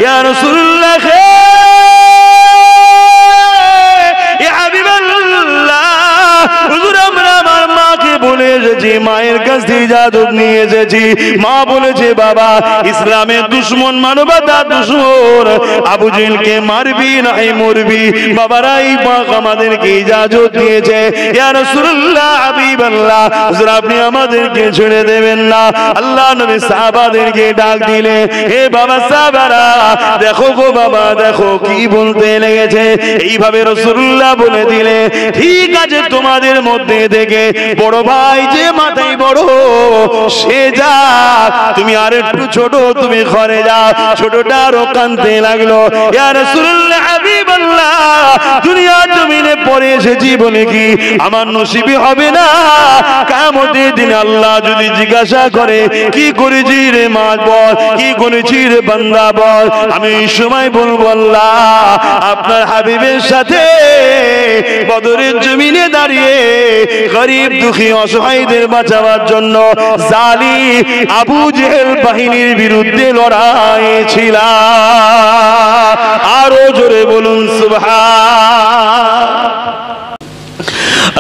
ইয়া রাসূলুল্লাহ বলে এসেছি, মায়ের কাছ থেকে ইজাজত নিয়ে এসেছি। মা বলেছে বাবা ইসলামের দুশমন, মানবতার দুশমন আবু জেহেলকে মারবি নাই মরবি। বাবারা এই পাক আমাদেরকে ইজাজত দিয়েছে। ইয়া রাসূলুল্লাহ হাবিবাল্লাহ, হুজুর আপনি আমাদেরকে ছেড়ে দেবেন না। আল্লাহ নবী সাহাবাদেরকে ডাক দিলে, হে বাবা সাহাবারা দেখো গো বাবা দেখো কি বলতে লেগেছে। এইভাবে রাসূলুল্লাহ বলে দিলে, ঠিক আছে তোমাদের মধ্যে থেকে বড় ভাই যে মাথায় বড় সে যাক, তুমি আর একটু ছোট তুমি ঘরে যাও। ছোটটা আরো কাঁদতে লাগলো, ইয়া রাসূলুল্লাহ হাবিবাল্লাহ দুনিয়ার জমিনে পড়ে এসেছি বলে কি আমার নসিবই হবে না? কিয়ামতের দিন আল্লাহ যদি জিজ্ঞাসা করে কি করেছি রে মা বল, কি করেছি রে বান্দা বল, আমি এই সময় বলবো আল্লাহ আপনার হাবিবের সাথে বদরের জমিনে দাঁড়িয়ে গরিব দুঃখী অসহায়দের বাঁচাবার জন্য জালিম আবু জেহেল বাহিনীর বিরুদ্ধে লড়াই ছিল। আরো জোরে বলুন সুবহান।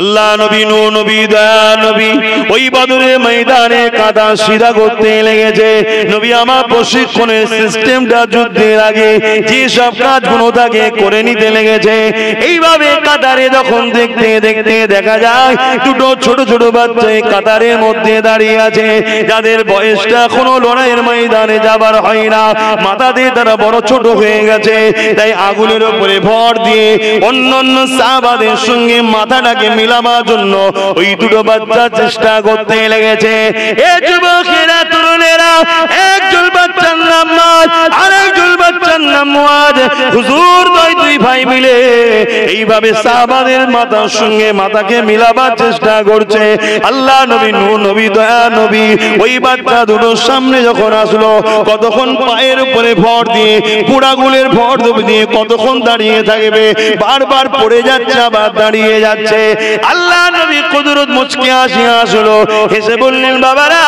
আল্লাহ নবী নূহ নবী দয়া নবী ওই বদরের ময়দানে কাদা সিধা করতে লেগেছে। নবী আমার প্রশিক্ষণের সিস্টেমটা যুদ্ধের আগে যে সব কাজগুলো তাকে করে নিতে লেগেছে। এইভাবে কাতারে যখন দেখতে দেখতে দেখা যায় দুটো ছোট ছোট বাচ্চা কাতারের মধ্যে দাঁড়িয়ে আছে, যাদের বয়সটা এখনো লড়াইয়ের ময়দানে যাবার হয় না, মাথা দিয়ে তারা বড় ছোট হয়ে গেছে। তাই আগুনের উপরে ভর দিয়ে অন্যান্য সাহাবাদের সঙ্গে মাথাটাকে মিলাবার জন্য ওই দুটো বাচ্চা চেষ্টা করতে লেগেছে। এ যুবকেরা তরুণেরা, একজন বাচ্চার নাম মাদ, আরেকজন বাচ্চার নাম মুআদ। হুজুর দুই ভাই মিলে এইভাবে সাহাবাদের মাথার সঙ্গে মাথাকে মিলাবার চেষ্টা করছে। আল্লাহ নবী নূহ নবী দয়া নবী ওই বাচ্চা দুটোর সামনে যখন আসলো, কতক্ষণ পায়ের উপরে ভর দিয়ে পোড়াগুলের ভর দিয়ে কতক্ষণ দাঁড়িয়ে থাকবে, বারবার পড়ে যাচ্ছে আবার দাঁড়িয়ে যাচ্ছে। আল্লাহ নবী কুদরত মুচকি হাসি আসলো, হেসে বললেন বাবারা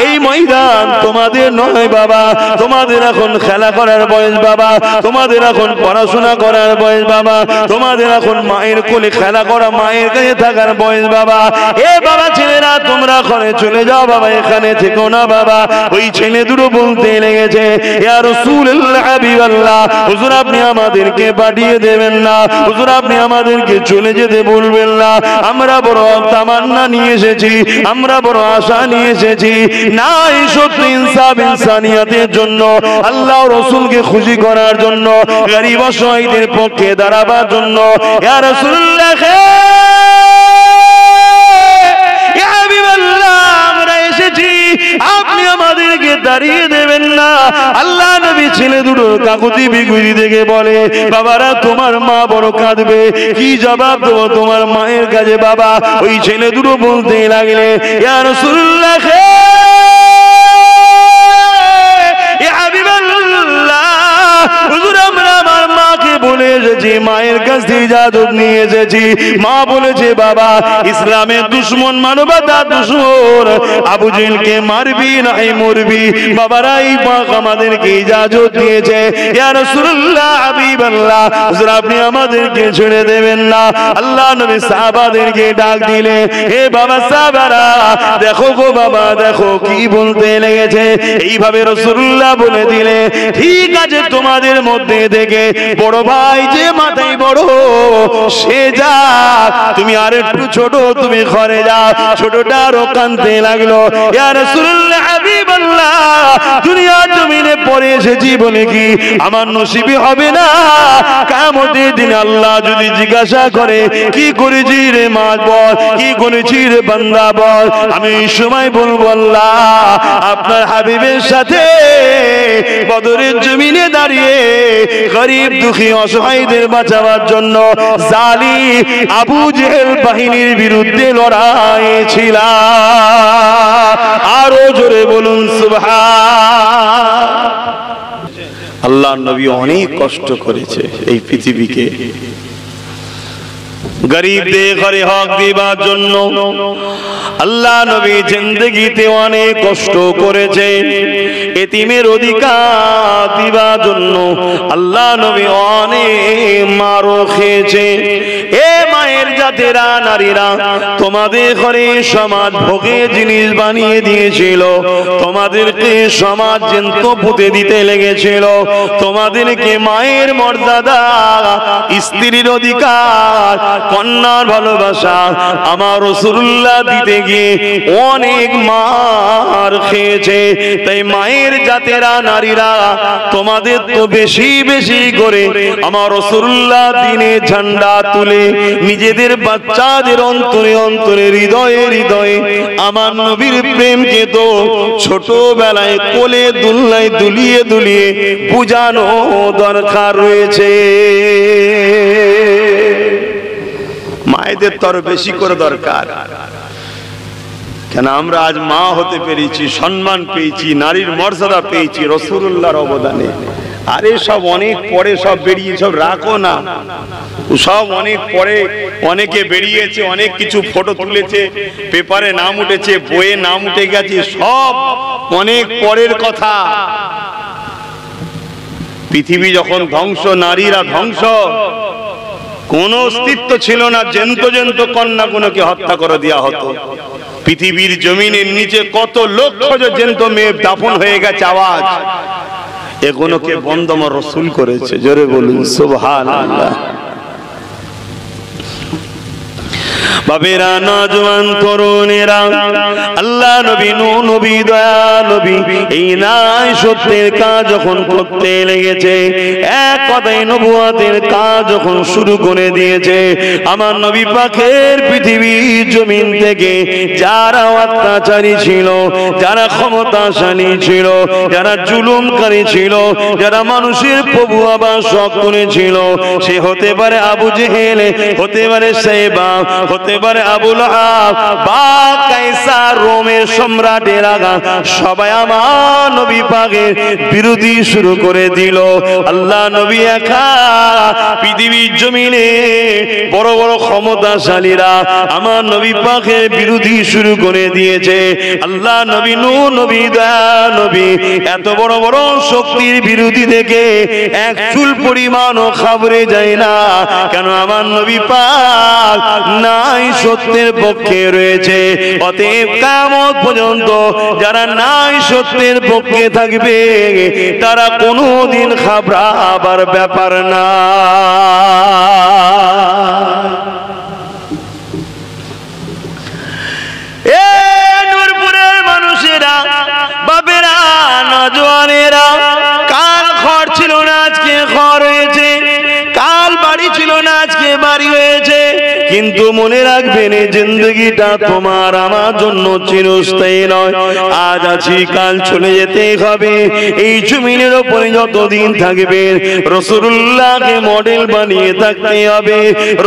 এই ময়দান তোমাদের নয় বাবা, তোমাদের এখন খেলা করার বয়স বাবা, তোমাদের এখন পড়াশোনা করার বয়স বাবা, তোমাদের এখন মায়ের কোলে খেলা করা মায়ের কাছে থাকার বয়স বাবা। এ বাবা ছেলেরা তোমরা ঘরে চলে যাও বাবা, এখানে থেকো না বাবা। ওই ছেলে দুটো বলতে লেগেছে ইয়া রাসূলুল্লাহ হাবিবাল্লাহ, হুজুর আপনি আমাদেরকে পাঠিয়ে দেবেন না, হুজুর আপনি আমাদেরকে চলে যেতে বলবেন না। আমরা বড় তামান্না নিয়ে এসেছি, আমরা বড় আশা নিয়ে এসেছি। না এই সত্যি ইনসাফ ইনসানিয়াতের জন্য, আল্লাহ রাসূলকে খুশি করার জন্য, গরিব অসহায়দের পক্ষে দাঁড়াবার জন্য। ইয়া রাসূলুল্লাহ ইয়া হাবিবাল্লাহ আমরা এসেছি, আপনি আমাদেরকে দাঁড়িয়ে দেবেন না। আল্লাহ নবী ছেলে দুটোর কাকুতি বিকুতি দেখে বলে বাবারা তোমার মা বড় কাঁদবে, কি জবাব দেবো তোমার মায়ের কাছে বাবা? ওই ছেলে দুটো বলতে লাগলে ইয়া রাসূলুল্লাহ ইয়া হাবিবাল্লাহ হুজুর আমরা আমার মাকে বলে এসেছি, মায়ের কাছ থেকে ইজাজত নিয়ে এসেছি। মা বলেছে বাবা ইসলামের দুশমন, মানবতার দুশমন আবু জেহেলকে মারবি নাই মরবি। বাবারা এই পাক আমাদেরকে ইজাজত দিয়েছে। ইয়া রাসূলুল্লাহ হাবিবাল্লাহ, হুজুর আপনি আমাদেরকে ছেড়ে দেবেন না। আল্লাহ নবী সাহাবাদেরকে ডাক দিলে, হে বাবা সাহাবারা দেখো গো বাবা দেখো কি বলতে লেগেছে। এইভাবে রাসূলুল্লাহ বলে দিলে, ঠিক আছে তোমাদের মধ্যে থেকে বড় ভাই যে মাথায় বড় সে যাক, তুমি আর একটু ছোট তুমি ঘরে যাও। ছোটটা আরো কাঁদতে লাগলো, ইয়া রাসূলুল্লাহ হাবিবাল্লাহ দুনিয়ার জমিনে পড়ে এসেছি বলে কি আমার নসিবই হবে না? কিয়ামতের দিন আল্লাহ যদি জিজ্ঞাসা করে কি করেছি রে মা বল, কি করেছি রে বান্দা বল, আমি এই সময় বলবো আল্লাহ আপনার হাবিবের সাথে বদরের জমিনে দাঁড়িয়ে গরিব দুঃখী অসহায়দের বাঁচাবার জন্য জালিম আবু জেহেল বাহিনীর বিরুদ্ধে লড়াই ছিল। আরো জোরে বলুন সুবহান। আল্লাহ নবী অনেক কষ্ট করেছে এই পৃথিবীকে গরিবদের ঘরে হক দিবার জন্য আল্লাহ নবী জিন্দেগিতে অনেক কষ্ট করেছে। এতিমের অধিকার দিবার জন্য আল্লাহ নবী অনেক মারও খেয়েছে। এ মায়ের জাতেরা, নারীরা, তোমাদের ঘরে সমাজ ভোগের জিনিস বানিয়ে দিয়েছিল, তোমাদেরকে সমাজ জ্যান্ত পুঁতে দিতে লেগেছিল, তোমাদেরকে মায়ের মর্যাদা, স্ত্রীর অধিকার, কন্যার ভালোবাসা আমার রাসূলুল্লাহ দিতে গিয়ে অনেক মার খেয়েছে। তাই মায়ের জাতেরা, নারীরা, তোমাদের তো বেশি বেশি করে আমার রাসূলুল্লাহ দ্বীনের ঝান্ডা তুলে নিজেদের বাচ্চাদের অন্তরে অন্তরে, হৃদয়ে হৃদয়ে আমার নবীর প্রেমকে তো ছোটবেলায় কোলে দুলনায় দুলিয়ে দুলিয়ে বুঝানো দরকার রয়েছে। মায়েদের তো আরো বেশি করে দরকার, কেন আমরা আজ মা হতে পেরেছি, সম্মান পেয়েছি, নারীর মর্যাদা পেয়েছি রাসূলুল্লাহর অবদানে। আরে সব অনেক পরে সব বেরিয়ে, সব রাখো না, সব অনেক পরে অনেকে বেরিয়েছে, অনেক কিছু ফটো তুলেছে, পেপারে নাম উঠেছে, বইয়ে নাম উঠে গেছে, সব অনেক পরের কথা। পৃথিবী যখন ধ্বংস, নারীরা ধ্বংস, কোন অস্তিত্ব ছিল না, জ্যান্ত জ্যান্ত কন্যাগুলোকে হত্যা করে দেওয়া হতো। পৃথিবীর জমিনের নিচে কত লক্ষ জ্যান্ত মেয়ে দাফন হয়ে গেছে, আওয়াজ এগুলোকে বন্ধ আমার রাসূল করেছে। জোরে বলুন সুবহানাল্লাহ। বাবেরা, নওজোয়ান তরুণেরা, আল্লাহ নবী, নবী, দয়া নবী এই নাই সত্যের কাজ যখন করতে লেগেছে, এক কথায় নবুয়তের কাজ যখন শুরু করে দিয়েছে, আমার নবী পাকের পৃথিবীর জমিন থেকে যারা অত্যাচারী ছিল, যারা ক্ষমতাশালী ছিল, যারা জুলুমকারী ছিল, যারা মানুষের প্রভু আবার শখ করেছিল, সে হতে পারে আবু জেহেল, হতে পারে সাইবা, হতে পারে আবুল আহাব বা কায়সার, রোমের সম্রাটেরা, সবাই আমার নবী পাকের বিরোধী শুরু করে দিল। আল্লাহ নবী একা পৃথিবীর জমিনে বড় বড় ক্ষমতাশালীরা আমার নবী পাকের বিরোধী শুরু করে দিয়েছে। আল্লাহ নবী, নবী, দয়া নবী এত বড় বড় শক্তির বিরোধী থেকে এক চুল পরিমাণও খাবরে যায় না, কেন আমার নবী পাক নাই সত্যের পক্ষে রয়েছে। অতএব কিয়ামত পর্যন্ত যারা নাই সত্যের পক্ষে থাকবে তারা কোনোদিন ঘাবড়াবার ব্যাপার না। এ নূরপুরের মানুষেরা, বাবেরা, নওজোয়ানেরা, কাল ঘর ছিল না আজকে ঘর হয়েছে, কাল বাড়ি ছিল না আজকে বাড়ি হয়েছে, কিন্তু মনে রাখবেন এই জিন্দগিটা তোমার আমার জন্য চিরস্থায়ী নয়। আজ আছি, কাল চলে যেতে হবে। এই জমিনের উপরে যতদিন থাকবেন রাসূলুল্লাহকে মডেল বানিয়ে থাকতে হবে,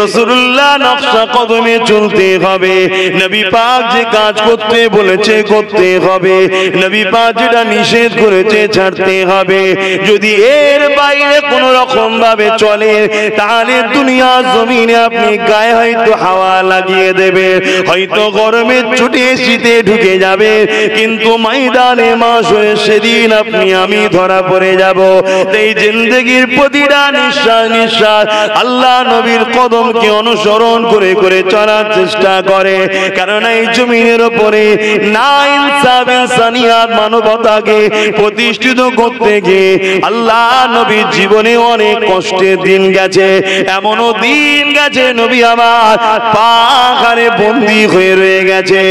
রাসূলুল্লাহ নকশা কদমে চলতে হবে, নবী পাক যে কাজ করতে বলেছে করতে হবে, নবী পাক যেটা নিষেধ করেছে ছাড়তে হবে। যদি এর বাইরে কোন রকম ভাবে চলে তাহলে দুনিয়া জমিনে আপনি গায়ে হয়তো হাওয়া লাগিয়ে দেবে, হয়তো গরমে ছুটে শীতে ঢুকে যাবে, কিন্তু ময়দানে মাশরে সেদিন আপনি আমি ধরা পড়ে যাব। এই জিন্দেগির প্রতিটা নিঃশ্বাস নিঃশ্বাস আল্লাহ নবীর কদমকে অনুসরণ করে করে চলার চেষ্টা করে, কারণ এই জমিনের উপরে না ইনসাফ, ইনসানিয়াত, মানবতাকে প্রতিষ্ঠিত করতে গিয়ে আল্লাহ নবীর জীবনে অনেক কষ্টের দিন গেছে। এমনও দিন গেছে নবী আমার পাহাড়ে বন্দী হয়ে রয়ে গেছে,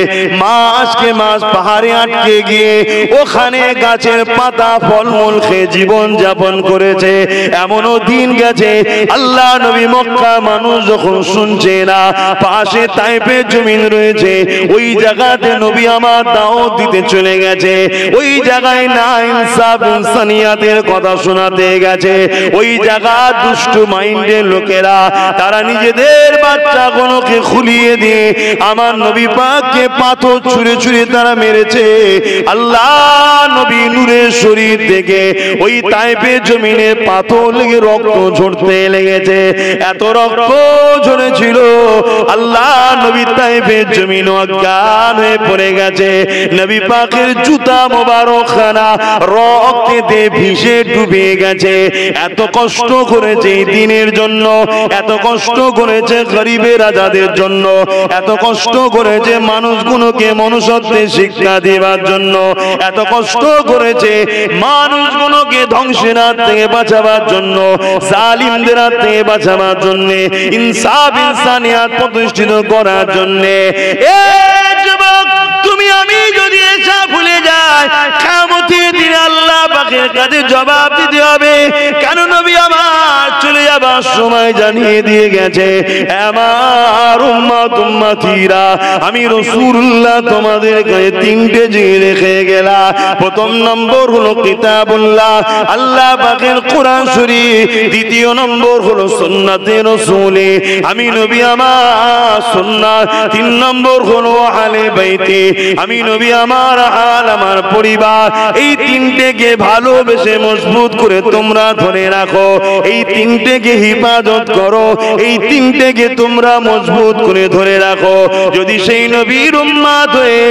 মাসকে মাস পাহাড়ে আটকে গিয়ে ওখানে গাছের পাতা ফলমূল খেয়ে জীবন যাপন করেছে। এমনও দিন গেছে আল্লাহ নবী মক্কা মানুষ যখন শুনছে না, পাশে তাইফের জমিন রয়েছে, ওই জায়গাতে নবী আমার দাওয়াত দিতে চলে গেছে, ওই জায়গায় না ইনসাফ, ইনসানিয়াতের কথা শোনাতে গেছে। ওই জায়গা দুষ্টু মাইন্ডের লোকেরা তারা নিজেদের বাচ্চা পর্দাগুলোকে খুলিয়ে দিয়ে আমার নবী পাককে পাথর ছুঁড়ে ছুঁড়ে তারা মেরেছে। আল্লাহ নবী নূরের শরীর থেকে ওই তায়েফের জমিনে পাথর লেগে রক্ত ঝরতে লেগেছে। এত রক্ত ঝরেছিল আল্লাহ নবী তায়েফের জমিন অজ্ঞান হয়ে পড়ে গেছে। নবী পাকের জুতা মোবারকখানা রক্তেতে ভিজে ডুবে গেছে। এত কষ্ট করেছে এই দিনের জন্য, এত কষ্ট করেছে গরিবের রাজাদের জন্য, এত কষ্ট করেছে মানুষগুলোকে মনুষ্যত্বে শিক্ষা দেওয়ার জন্য, এত কষ্ট করেছে মানুষগুলোকে ধ্বংসের হাত থেকে বাঁচাবার জন্য, জালিমদের হাত থেকে বাঁচাবার জন্য, ইনসাফ ইনসানিয়াত প্রতিষ্ঠিত করার জন্য। যুবক তুমি আমি যদি এসা ভুলে যাই, কিয়ামতের দিনে আল্লাহ পাকের কাছে জবাব দিতে হবে। কেন নবী আমার চলে যাবার সময় জানিয়ে দিয়ে গেছে, আমার উম্মত উম্মতিরা আমি রাসূলুল্লাহ তোমাদের কাছে তিনটে জিনিস রেখে গেলাম। প্রথম নম্বর হলো কিতাবুল্লাহ, আল্লাহ পাকের কোরআন শরীফ। দ্বিতীয় নম্বর হলো সুন্নাতে রাসূল, আমি নবী আমার সুন্নাত। তিন নম্বর হলো আহলে বাইতে, আমি নবী আমার আল আমার পরিবার। এই তিনটেকে ভালোবেসে মজবুত করে তোমরা ধরে রাখো, এই তিনটেকে হিফাজত করো, এই তিনটেকে তোমরা মজবুত করে ধরে রাখো। যদি সেই নবীর উম্মত হয়ে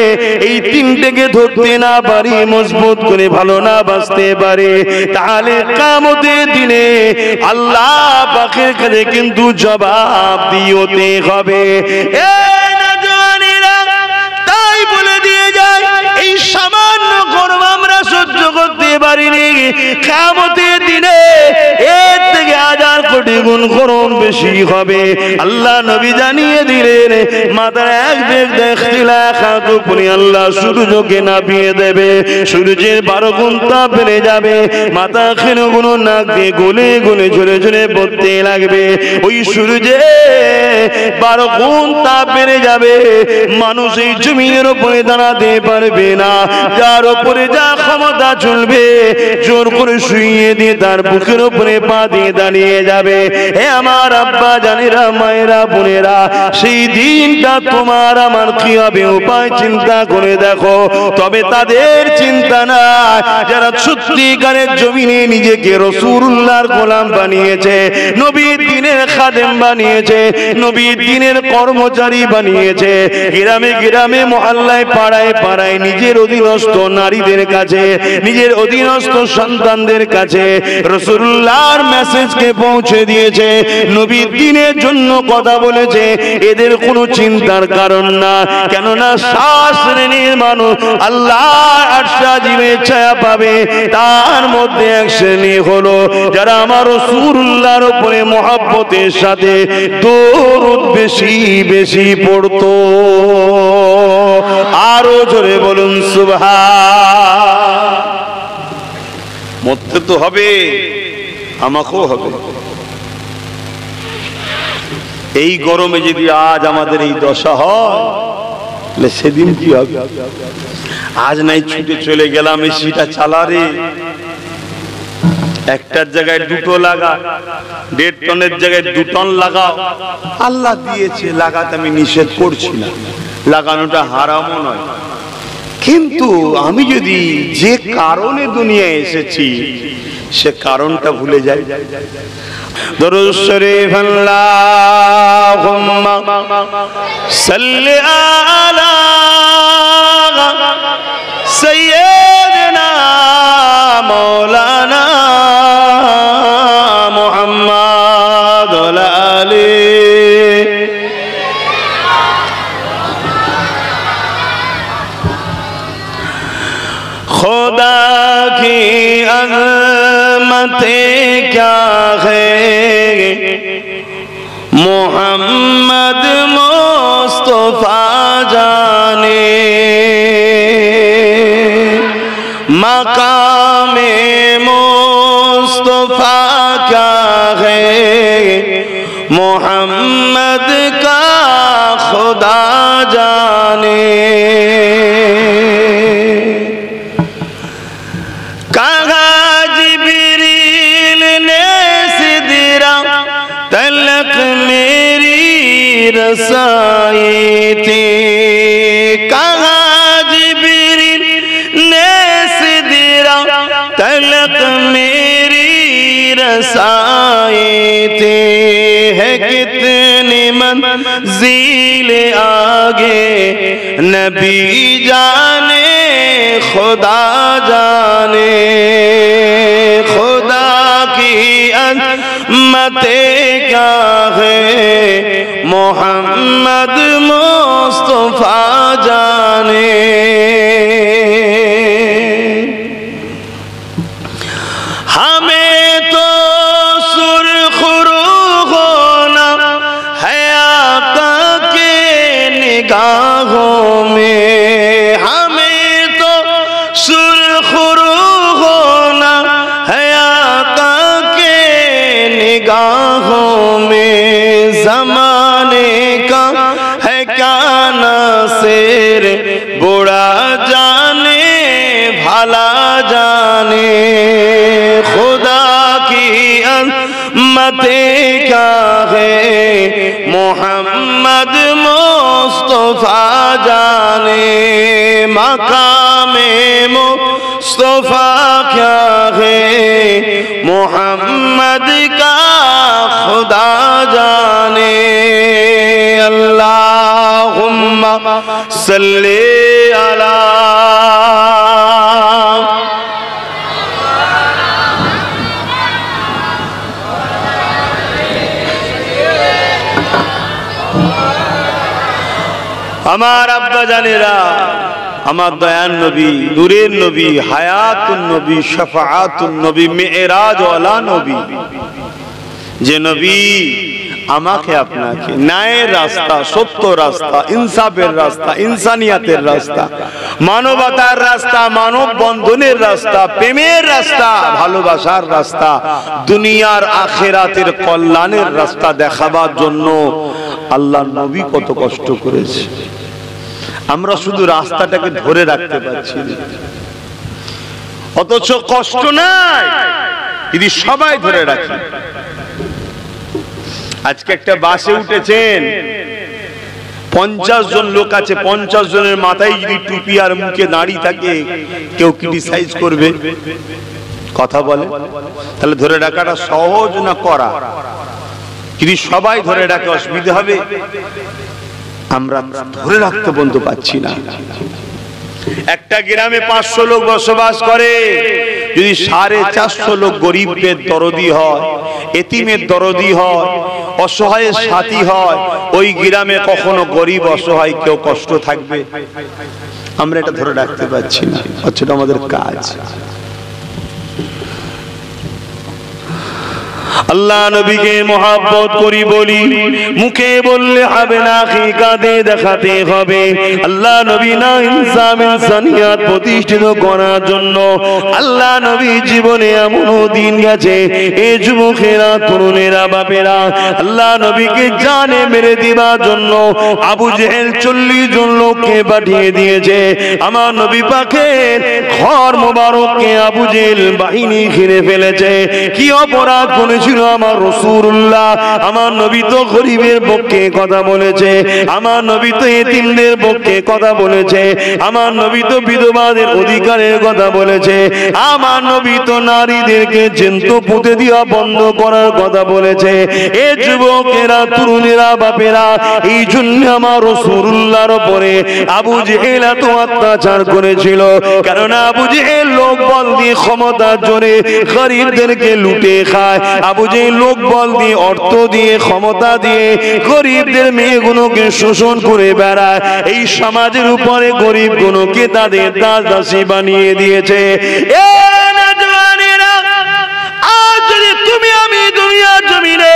এই তিনটেকে ধরতে না পারি, মজবুত করে ভালো না বাঁচতে পারে, তাহলে কিয়ামতের দিনে আল্লাহ পাকের কাছে কিন্তু জবাব দিতে হবে। তাই বলে দিয়ে যায় এই সামান্য গরম আমরা সহ্য করতে পারিনি, কিয়ামতের দিনে এর থেকে 1000 কোটি গুণ গরম বেশি হবে। আল্লাহ নবী জানিয়ে দিলেন মাথার এক বেগ দেখছিলা খাতুপুনি আল্লাহ সূর্যকে নাপিয়ে দেবে, সূর্যের 12 গুণ তাপ বেড়ে যাবে, মাথা খেনো গুণ নাক দিয়ে গলে গলে ঝরে ঝরে পড়তে লাগবে। ওই সূর্যে 12 গুণ তাপ বেড়ে যাবে, মানুষ এই জমিনের উপরে দাঁড়াতে পারবে না। যার উপরে যা ক্ষমতা চলবে জোর করে শুইয়ে দিয়ে তার বুকের উপরে পা দিয়ে দাঁড়িয়ে যাবে। হে আমার আব্বা জানেরা, মায়েরা, বোনেরা, সেই দিনটা তোমার আমার কি হবে উপায় চিন্তা করে দেখো। তবে তাদের চিন্তা না যারা সত্যিকারের জমিনে নিজেকে রাসূলুল্লাহর গোলাম বানিয়েছে, নবীর দ্বীনের খাদেম বানিয়েছে, নবীর দ্বীনের কর্মচারী বানিয়েছে। গ্রামে গ্রামে মহল্লায় পাড়ায় পাড়ায় নিজের অধীনস্থ নারীদের কাছে, নিজের অধীনস্থ সন্তানদের কাছে রাসূলুল্লাহর মেসেজকে পৌঁছে দিয়েছে, নবীর দ্বীনের জন্য কথা বলেছে। এদের কোনো চিন্তার কারণ না, কেননা 7 শ্রেণীর মানুষ আল্লাহর আরশে আজিমের ছায়া পাবে। তার মধ্যে এক শ্রেণী হলো যারা আমার রাসূলুল্লাহর উপরে মহব্বতের সাথে দরুদ বেশি বেশি পড়তো। আরো জোরে বলুন সুবহান। মরতে তো হবে, আমাকেও হবে। এই গরমে যদি আজ আমাদের এই দশা হয়, তাহলে সেদিন কি হবে? আজ নাই ছুটে চলে গেলাম এসিটা চালারে, একটার জায়গায় 2 লাগা, 1.5 টনের জায়গায় 2 টন লাগাও। আল্লাহ দিয়েছে লাগাতে, আমি নিষেধ করছি না, লাগানোটা হারামও নয়। কিন্তু আমি যদি যে কারণে দুনিয়ায় এসেছি সে কারণটা ভুলে যাই। দরুদ শরীফ আল্লাহুম্মা সাল্লি আলা সাইয়্যিদিনা মাওলানা মুহাম্মদ ওয়া আলি खुदा की अज़मतें क्या है, मोहम्मद मुस्तफा जाने, मकामे मुस्तफा क्या है, मोहम्मद का खुदा जाने। रसाई थी, कहाँ जिब्रील ने सिदरा तलक मेरी रसाई थी, है कितनी मंज़िल आगे नबी जाने खुदा जाने, खुदा की अज़मते क्या है मोहम्मद मुस्तफा जाने। हमें तो सुरखरू होना है आका के निगाहों में, हमें तो सुरखरू होना है आका के निगाहों में, ज़माने का है क्या नासिर बुरा जाने भला जाने, खुदा की अज़मते क्या है मोहम्मद मुस्तफा जाने, मकामे मुस्तफा क्या है मोहम्मद का खुदा जाने। अल्लाहुम्मा सल्ली अला আমার আব্বা জানেরা, আমার দয়ান নবী, নূরের নবী, হায়াতুন নবী, শাফাআতুন নবী, মেরাজ ওয়ালা নবী, যে নবী আমাকে আপনাকে ন্যায়ের রাস্তা, সত্য রাস্তা, ইনসাফের রাস্তা, ইনসানিয়াতের রাস্তা, মানবতার রাস্তা, মানব বন্ধনের রাস্তা, প্রেমের রাস্তা, ভালোবাসার রাস্তা, দুনিয়ার আখিরাতের কল্যাণের রাস্তা দেখাবার জন্য আল্লাহর নবী কত কষ্ট করেছে। আমরা শুধু রাস্তাটাকে ধরে রাখতে পারছি না, অথচ কষ্ট নাই যদি সবাই ধরে রাখে। আজকে একটা বাসে উঠেছেন, 50 জন লোক আছে, 50 জনের মাথায় যদি টুপি আর মুখে দাড়ি থাকে, কেউ ক্রিটিসাইজ করবে, কথা বলে, তাহলে ধরে রাখাটা সহজ না করা? যদি সবাই ধরে রাখে অসুবিধা হবে, আমরা ধরে রাখতে বন্ধু পাচ্ছি না। একটা গ্রামে 500 লোক বসবাস করে, যদি 450 লোক গরিবের দরদি হয়, এতিমের দরদি হয়, অসহায়ের সাথী হয়, ওই গ্রামে কখনো গরিব অসহায় কেউ কষ্ট থাকবে? আমরা এটা ধরে রাখতে পারছি না, হচ্ছে আমাদের কাজ। আল্লাহ নবীকে মহব্বত করি বলি, মুখে বললে হবে না, কাঁধে দেখাতে হবে। আল্লাহ নবী না ইনসাফ ইনসানিয়াত প্রতিষ্ঠিত করার জন্য আল্লাহ নবী জীবনে এমন দিন গেছে, এই যুবকেরা, তরুণেরা, বাপেরা আল্লাহ নবীকে জানে মেরে দিবার জন্য আবু জেহেল 40 জন লোককে পাঠিয়ে দিয়েছে। আমার নবী পাকের ঘর মোবারককে আবু জেহেল বাহিনী ঘিরে ফেলেছে। কি অপরাধ করেছিল আমার রাসূলুল্লাহ? আমার নবী তো গরিবের পক্ষে কথা বলেছে, আমার নবী তো এতিমদের পক্ষে কথা বলেছে, আমার নবী তো বিধবাদের অধিকারের কথা বলেছে, আমার নবী তো নারীদেরকে জ্যান্ত পুঁতে দেওয়া বন্ধ করার কথা বলেছে। এ যুবকেরা, তরুণেরা, বাপেরা, এই জন্য আমার রাসূলুল্লাহর উপরে আবু জেহেল এত অত্যাচার করেছিল। কারণ আবু জেহেল লোক বল দিয়ে, ক্ষমতার জোরে গরিবদেরকে লুটে খায়। আবু জেহেল লোক বল দিয়ে, অর্থ দিয়ে, ক্ষমতা দিয়ে গরিবদের মেয়েগুলোকে শোষণ করে বেড়ায়। এই সমাজের উপরে গরিবগুলোকে তাদের দাস দাসী বানিয়ে দিয়েছে। আজ যদি তুমি আমি দুনিয়ার জমিনে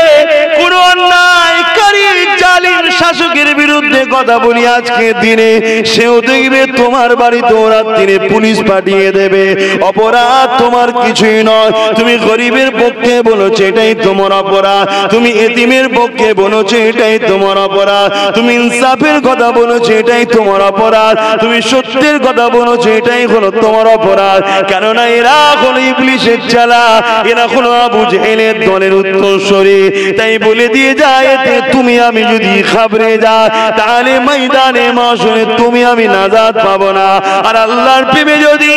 কোন অন্যায়কারী জালিম শাসকের বিরুদ্ধে কথা বলি আজকে দিনে সেও দেখবে তোমার বাড়িতে রাত্রিরে পুলিশ পাঠিয়ে দেবে। অপরাধ তোমার কিছুই নয়, তুমি গরিবের পক্ষে বলেছো এটাই তোমার অপরাধ, তুমি এতিমের পক্ষে বলেছো এটাই তোমার অপরাধ, তুমি ইনসাফের কথা বলেছো এটাই তোমার অপরাধ, তুমি সত্যের কথা বলেছো এটাই হলো তোমার অপরাধ। কেননা এরা হলো ইবলিসের চালা, এরা হলো আবু জেহেলের দলের উত্তরসূরি। তাই বলে দিয়ে যায় এতে তুমি আমি যদি খাবরে যা তাহলে ময়দানে মাশরে তুমি আমি নাজাত পাবো না। আর আল্লাহর প্রেমে যদি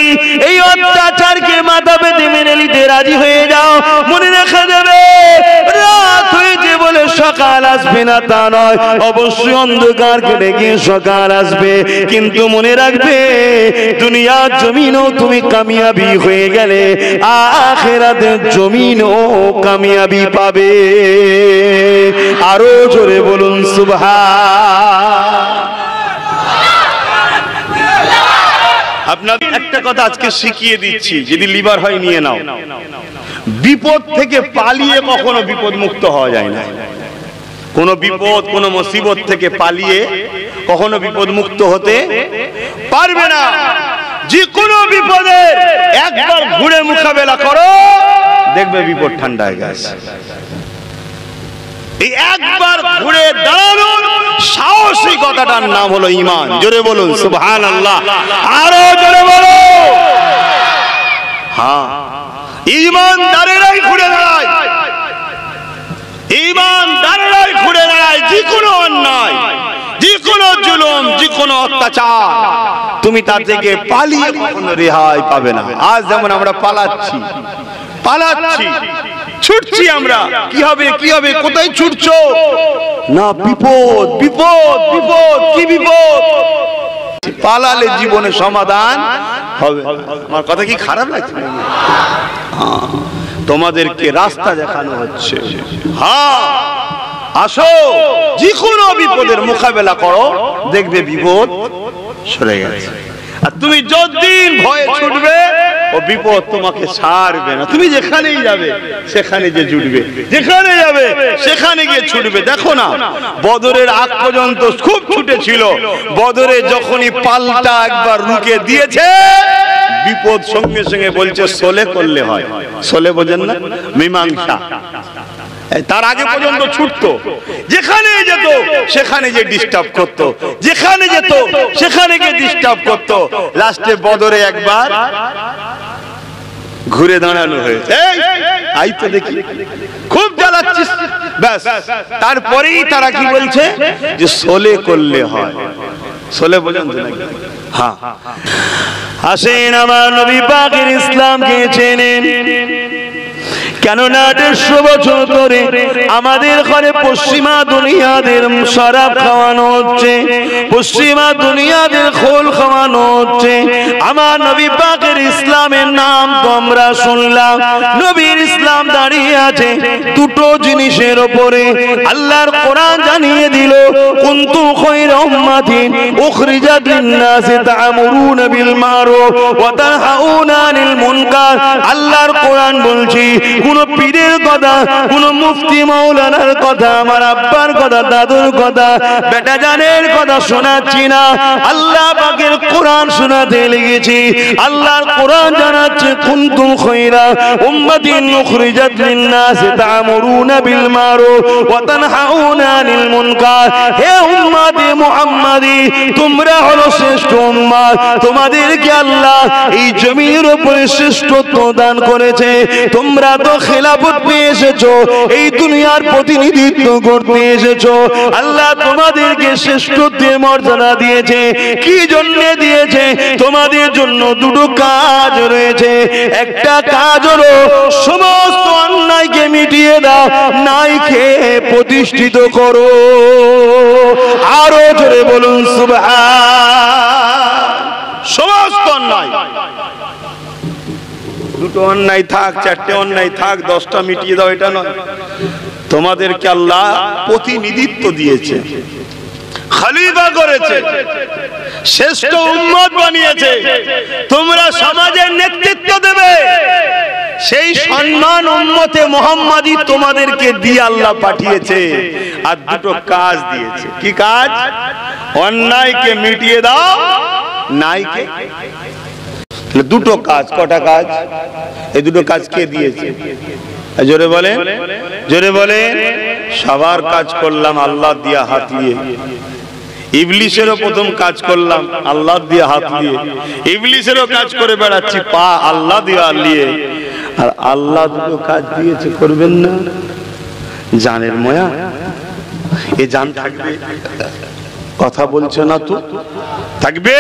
এই অত্যাচারকে মাথা পেতে মেনে নিতে রাজি হয়ে যাও, মনে রাখা যাবে রাত হয়েছে বলে সকাল আসবে না তা নয়, অবশ্যই অন্ধকার কেটে গিয়ে সকাল আসবে। কিন্তু মনে রাখবে দুনিয়ার জমিনও তুমি কামিয়াবি হয়ে গেলে আখিরাতের জমিনও কামিয়াবি পাবে। আরো জোরে বলুন সুবহান। আপনাদের একটা কথা আজকে শিখিয়ে দিচ্ছি, যদি লিভার হয় নিয়ে নাও। বিপদ থেকে পালিয়ে কখনো বিপদ মুক্ত হওয়া যায় না। কোন বিপদ কোন মুসিবত থেকে পালিয়ে কখনো বিপদ মুক্ত হতে পারবে না। যে কোনো বিপদের একবার ঘুরে মোকাবেলা করো, দেখবে বিপদ ঠান্ডা হয়ে গেছে। এই একবার ঘুরে দাঁড়ানোর সাহসিকতাটার নাম হলো ঈমান। জোরে বলুন সুবহানাল্লাহ। আরো জোরে বলো। হ্যাঁ, ঈমানদারেরাই ঘুরে দাঁড়ায়, ঈমানদারেরাই ঘুরে দাঁড়ায়। যে কোনো অন্যায়, যে কোনো জুলুম, যে কোনো অত্যাচার তুমি তার থেকে পালিয়ে কখনো রেহাই পাবে না। আজ যেমন আমরা পালাচ্ছি, ছুটছি আমরা, কি হবে কি হবে, কোথায় ছুটছো? না, বিপদ বিপদ বিপদ। কি বিপদ? পালালে জীবনে সমাধান হবে। আমার কথা কি খারাপ লাগছে? তোমাদেরকে রাস্তা দেখানো হচ্ছে। হ্যাঁ, আসো, যে কোনো বিপদের মোকাবেলা করো, দেখবে বিপদ সরে গেছে। আর তুমি যতদিন ভয়ে ছুটবে ও বিপদ তোমাকে ছাড়বে না। তুমি যেখানেই যাবে সেখানে যে জুটবে, যেখানে যাবে সেখানে গিয়ে ছুটবে। দেখো না, বদরের আগ পর্যন্ত খুব ছুটেছিল, বদরে যখনই পাল্টা একবার রুকে দিয়েছে, বিপদ সঙ্গে সঙ্গে বলছে সলে করলে হয়। সলে বোঝেন না? মীমাংসা। তার আগে পর্যন্ত ছুটতো, যেখানে যেত সেখানে যে ডিস্টার্ব করতো, যেখানে যেত সেখানে গিয়ে ডিস্টার্ব করতো। লাস্টে বদরে একবার ঘুরে দাঁড়ানো হয়েছে, আই তো দেখি খুব জ্বালাচ্ছিস, ব্যাস। তারপরেই তারা কি বলছে যে সলে করলে হয়। সলে পর্যন্ত নাকি? হ্যাঁ, আসেন আমার নবী পাকের ইসলামকে চেনেন। কেননা 150 বছর ধরে আমাদের ঘরে পশ্চিমা দুনিয়াদের শরাব খাওয়ানো হচ্ছে, পশ্চিমা দুনিয়াদের খোল খাওয়ানো হচ্ছে। আমার নবী পাকের ইসলামের নাম তো আমরা শুনলাম, নবীর ইসলাম দাঁড়িয়ে আছে দুটো জিনিসের উপরে। আল্লাহর কোরআন জানিয়ে দিল, কুনতুম খায়রা উম্মাতিন উখরিজাত লিন-নাসি তা'মুরুনা বিল মারুফ ওয়া তানহাউনা আনিল মুনকার। আল্লাহর কোরআন বলছি, কোন পীরের কথা, কোন মুফতি মাওলানার কথা, আমার আব্বার কথা, দাদুর কথা, বেটা জানের কথা শোনাচ্ছি না, আল্লাহ পাকের কোরআন শোনাতে লেগেছি। আল্লাহর কোরআন জানাচ্ছে, কুনতুম খায়রা উম্মাতিন উখরিজাত লিন-নাসি তা'মুরুনা বিল মারুফ ওয়া তানহাউনা আনিল মুনকার। হে উম্মতে মুহাম্মাদি, তোমরা হলো শ্রেষ্ঠ উম্মত, তোমাদেরকে আল্লাহ এই জমিনের উপরে শ্রেষ্ঠত্ব দান করেছে। তোমরা তো খেলাফত পেয়ে এসেছো, এই দুনিয়ার প্রতিনিধিত্ব করতে এসেছো। আল্লাহ তোমাদেরকে শ্রেষ্ঠত্বের মর্যাদা দিয়েছে। কি জন্য দিয়েছে? তোমাদের জন্য দুটো কাজ রয়েছে। একটা কাজ হলো সমস্ত অন্যায়কে মিটিয়ে দাও, ন্যায়কে প্রতিষ্ঠিত করো। আরো জোরে বলুন সুবহান। সমস্ত অন্যায়, দুটো অন্যায় থাক, চারটে অন্যায় থাক, 10টা মিটিয়ে দাও, এটা নয়। তোমাদেরকে আল্লাহ প্রতিনিধিত্ব দিয়েছে, খলিফা করেছে, শ্রেষ্ঠ উম্মত বানিয়েছে। তোমরা সমাজের নেতৃত্ব দেবে, সেই সম্মান উম্মতে মুহাম্মাদি তোমাদেরকে দিয়ে আল্লাহ পাঠিয়েছে আর দুটো কাজ দিয়েছে। কি কাজ? অন্যায়কে মিটিয়ে দাও, ন্যায়কে। দুটো কাজ। কটা কাজ? এই দুটো কাজ কে দিয়েছে? জোরে বলেন, জোরে বলেন। সবার কাজ করলাম আল্লাহ দিয়া হাত দিয়ে। ইবলিসেরও প্রথম কাজ করলাম আল্লাহ দিয়ে হাত দিয়ে। ইবলিসেরও কাজ করে বেড়াচ্ছি পা আল্লাহ দিয়ে নিয়ে। আর আল্লাহ দুটো কাজ দিয়েছে, করবেন না? জানের ময়া, এ জান থাকবে? কথা বলছে না তো? থাকবে।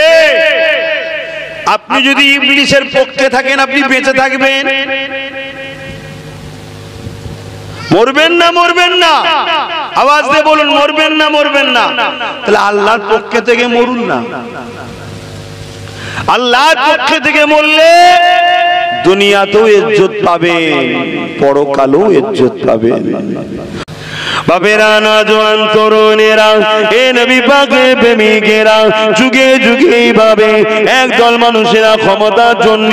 আপনি যদি ইবলিসের পক্ষে থাকেন আপনি বেঁচে থাকবেন? মরবেন না? মরবেন না? আওয়াজ দিয়ে বলুন, মরবেন না? মরবেন না? তাহলে আল্লাহর পক্ষে থেকে মরুন না। আল্লাহর পক্ষে থেকে মরলে দুনিয়াতেও ইজ্জত পাবেন, পরকালেও ইজ্জত পাবেন। বাবেরা না জওয়ান তরুণেরা, এ নবী পাকের প্রেমিকেরা, যুগে যুগে এইভাবে একদল মানুষেরা ক্ষমতার জন্য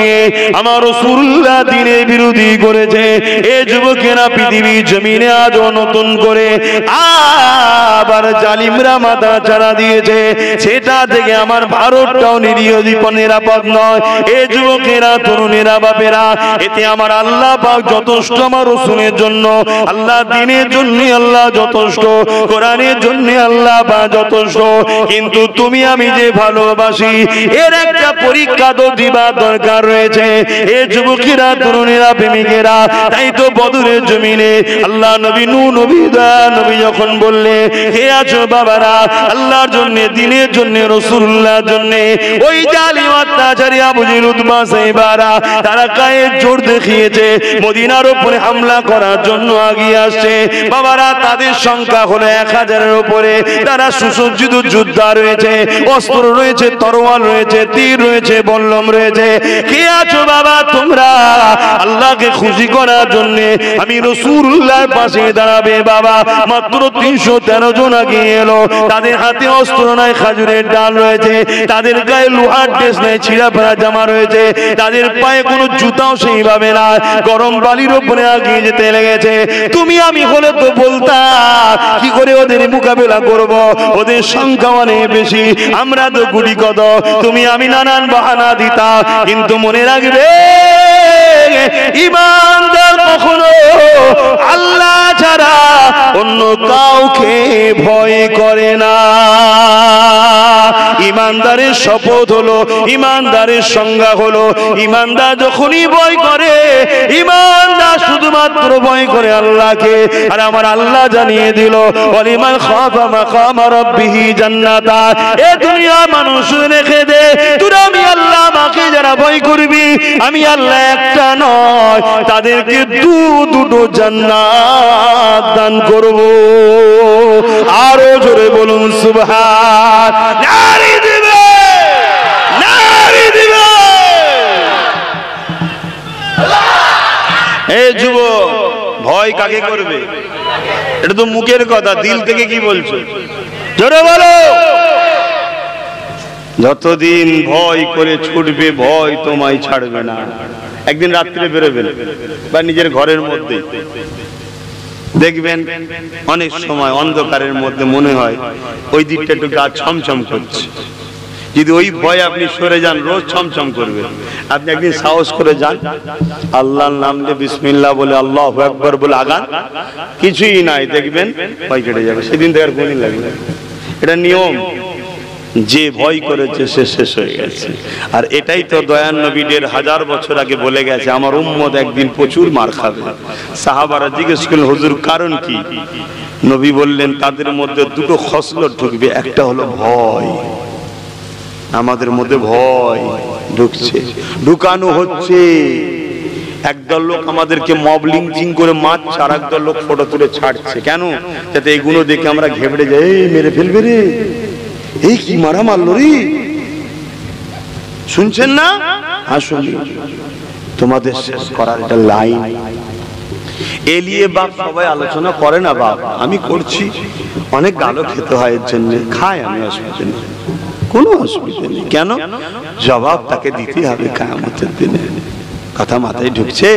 আমার রাসূলুল্লাহ দ্বীনের বিরোধী করেছে। এই যুবকেরা পৃথিবী জমিনে আজও নতুন করে আবার জালিমরা মাথা চাড়া দিয়েছে। সেটা থেকে আমার ভারতটাও নিরীহ নিরাপদ নয়। এই যুবকেরা, তরুণেরা, বাপেরা, এতে আমার আল্লাহ পাক যথেষ্ট, আমার রাসূলের জন্য, আল্লাহ দ্বীনের জন্য আল্লাহ যথেষ্ট, কোরআনের জন্য আল্লাহ পাক যথেষ্ট। কিন্তু তুমি আমি যে ভালোবাসি এর একটা পরীক্ষা তো দিবা দরকার রয়েছে। এই যুবকেরা, তরুণেরা, প্রেমিকেরা, তাই তো বদরের জমিনে আল্লাহ নবী নূহ নবী নবী যখন বললে হে আছো বাবারা আল্লাহর জন্য, দ্বীনের জন্য, রাসূলুল্লাহর জন্য, ওই জালিম অত্যাচারী আবু জেহেল উতবা সাইবারা তারা গায়ে জোর দেখিয়েছে, মদিনার উপরে হামলা করার জন্য এগিয়ে আসছে। বাবারা তাদের সংখ্যা হলো 1000-এর উপরে। তারা সুসজ্জিত যোদ্ধা রয়েছে, অস্ত্র রয়েছে, তরোয়াল রয়েছে, তীর রয়েছে, বল্লম রয়েছে। কে আছো বাবা তোমরা আল্লাহকে খুশি করার জন্য আমি রাসূলুল্লাহর পাশে দাঁড়াবে? বাবা মাত্র 313 জন আগে এলো। তাদের হাতে অস্ত্র নাই, খাজুরের ডাল রয়েছে, তাদের গায়ে লোহার ড্রেস নাই, ছিঁড়া ফেরা জামা রয়েছে, তাদের পায়ে কোনো জুতাও সেইভাবে না, গরম বালির উপরে এগিয়ে যেতে লেগেছে। তুমি আমি হলে তো বলতা কি করে ওদের মোকাবেলা করব, ওদের সংখ্যা অনেক বেশি, আমরা তো গুটি কত। তুমি আমি নানান বাহানা দিতা। কিন্তু মনে রাখবে ঈমানদার কখনো আল্লাহ ছাড়া অন্য কাউকে ভয় করে না। ঈমানদারের শপথ হলো, ঈমানদারের সংজ্ঞা হলো, ঈমানদার যখনই ভয় করে, ঈমানদার শুধুমাত্র ভয় করে আল্লাহকে। আর আমার আল্লাহ জানিয়ে দিল ওয়ালিমান খাফা মাকাম রাব্বিহি জান্নাতা। এ দুনিয়া মানুষ রেখে দে, তোরা আমি আল্লাহ আমাকে যারা ভয় করবি আমি আল্লাহ একটা নয় তাদেরকে দুটো জান্নাত দান করব। আরো জোরে বলুন সুবহান। নারী দিবে, নারী দিবে। এই যুবক ভয় কাকে করবে? এটা তো মুখের কথা, দিল থেকে কি বলছো? জোরে বলো। যতদিন ভয় করে ছুটবে ভয় তোমায় ছাড়বে না। একদিন রাত্রে বেরোবেন বা নিজের ঘরের মধ্যে দেখবেন অনেক সময় অন্ধকারের মধ্যে মনে হয় ওই দিকটা একটু গা ছমছম করছে। যদি ওই ভয় আপনি সরে যান রোজ ছমছম করবে। আপনি একদিন সাহস করে যান, আল্লাহর নাম দিয়ে বিসমিল্লাহ বলে আল্লাহু আকবার বলে আগান, কিছুই নাই, দেখবেন ভয় কেটে যাবে। সেদিন থেকে আর কোনদিন লাগবে। এটা নিয়ম। যে ভয় করেছে সে শেষ হয়ে গেছে। আর এটাই তো দয়ান নবী 1000 বছর আগে বলে গেছে আমার উম্মত একদিন প্রচুর মার খাবে। সাহাবারা জিজ্ঞেস করলেন হুজুর কারণ কি? নবী বললেন তাদের মধ্যে দুটো খসলত ঢুকবে, একটা হলো ভয়। আমাদের মধ্যে ভয় ঢুকছে, ঢুকানো হচ্ছে। একদল লোক আমাদেরকে মব লিঞ্চিং করে মারছে, আর একদল লোক ফটো তুলে ছাড়ছে। কেন? যাতে এইগুলো দেখে আমরা ঘেবড়ে যাই, মেরে ফেলবে রে, এই কি মারা মারলো রে। শুনছেন না? আসলে তোমাদের শেষ করার একটা লাইন এলিয়ে বাপ সবাই আলোচনা করে না। বাপ আমি করছি, অনেক গালো খেতে হয়, এর জন্য খায়, আমি অসুবিধা নেই, কোনো অসুবিধা নেই। কেন? জবাব তাকে দিতে হবে কিয়ামতের দিনে। কথা মাথায় ঢুকছে?